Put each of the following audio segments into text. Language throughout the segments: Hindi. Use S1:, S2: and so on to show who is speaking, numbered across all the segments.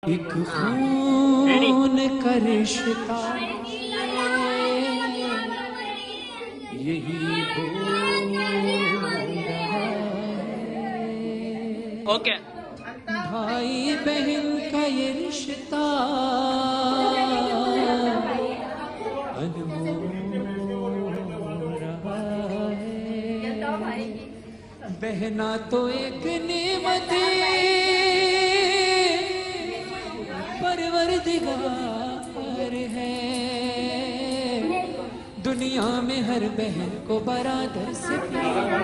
S1: एक खून का रिश्ता यही हो रहा है।
S2: ओके
S1: भाई बहन का ये रिश्ता अनमोल रहा है। बहना तो एक नेमत परवरदिगार है। दुनिया में हर बहन को बराबर से प्यार,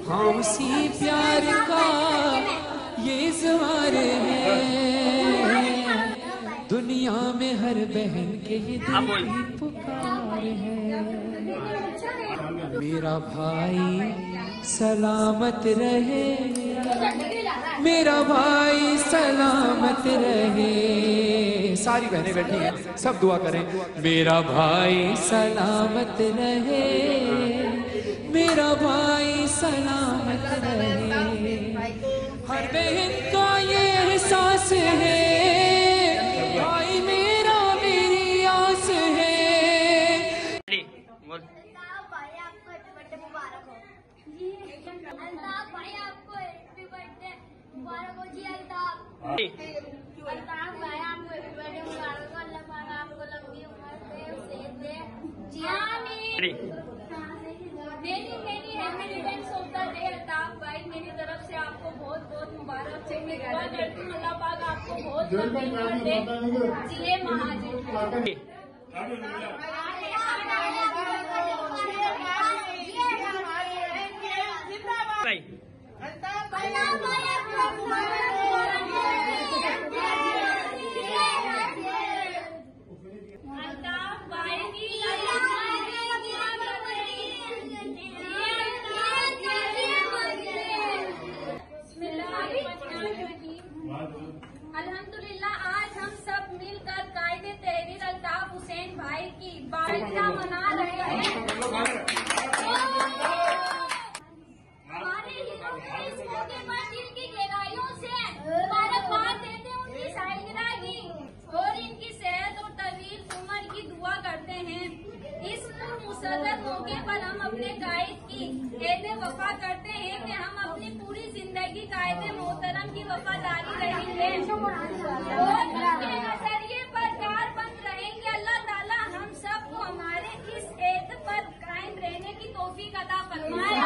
S1: हाँ उसी प्यार का ये इज़हार है। दुनिया में हर बहन के ये दिल की पुकार है। मेरा भाई सलामत रहे, मेरा भाई सलामत रहे। सारी बहनें बैठी हैं, सब दुआ करें। मेरा भाई सलामत रहे, मेरा भाई सलामत रहे। हर बहन का ये एहसास है, भाई मेरा मेरी आस है।
S3: भाई आपको हैप्पी बर्थडे मुबारक हो जी। अल्ताफ भाई आपको हैप्पी बर्थडे मुबारक हो। अल्लाह पाक आपको लंबी उम्र दे, सेहत दे। जी आमीन। मेरी हेमिटेंस ऑफ द डे अल्ताफ भाई, मेरी तरफ से आपको बहुत बहुत मुबारक हो। मैं दुआ करती हूँ अल्लाह पाक आपको बहुत लंबी उम्र दे। जिए महाजिर अल्हम्दुलिल्लाह आज हम सब मिलकर कायदे तहरीर अल्ताफ हुसैन भाई की बारहवीं मना रहे हैं। हमारे हीरो इस मौके पर दिल की गहराइयों से मुबारकबाद देते हैं उनकी सालगिरह की और इनकी सेहत और तवील उम्र की दुआ करते हैं। इस मुसद्दर मौके पर हम अपने कायद की एहद वफा करते हैं कि हम अपनी पूरी जिंदगी कायद मोहतरम की वफादारी रहेंगे और उनके नजरिए पर कारबंद रहेंगे। अल्लाह ताला हम सब को हमारे इस एहद पर कायम रहने की तौफीक अता फरमाए।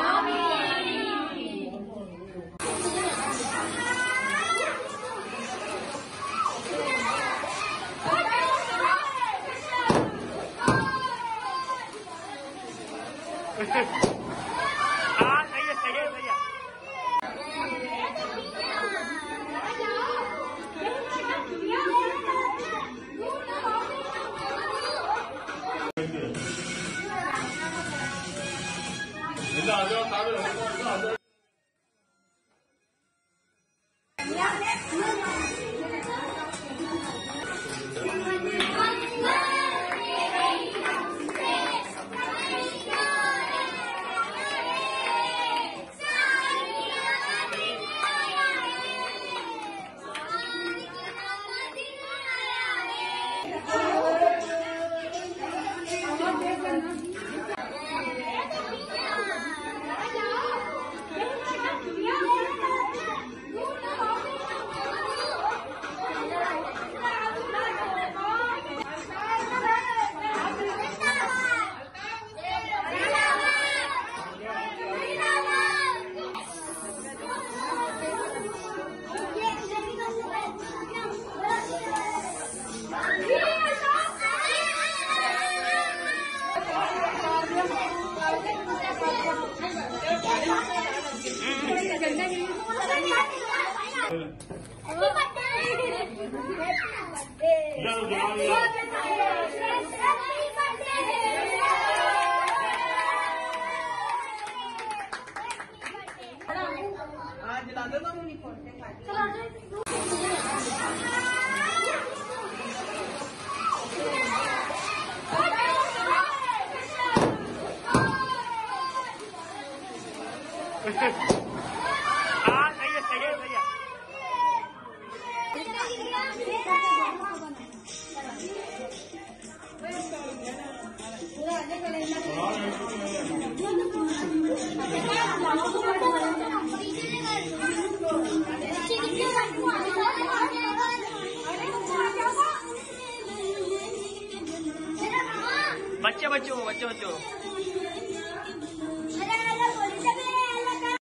S2: सही है।
S3: सही है
S2: बच्चों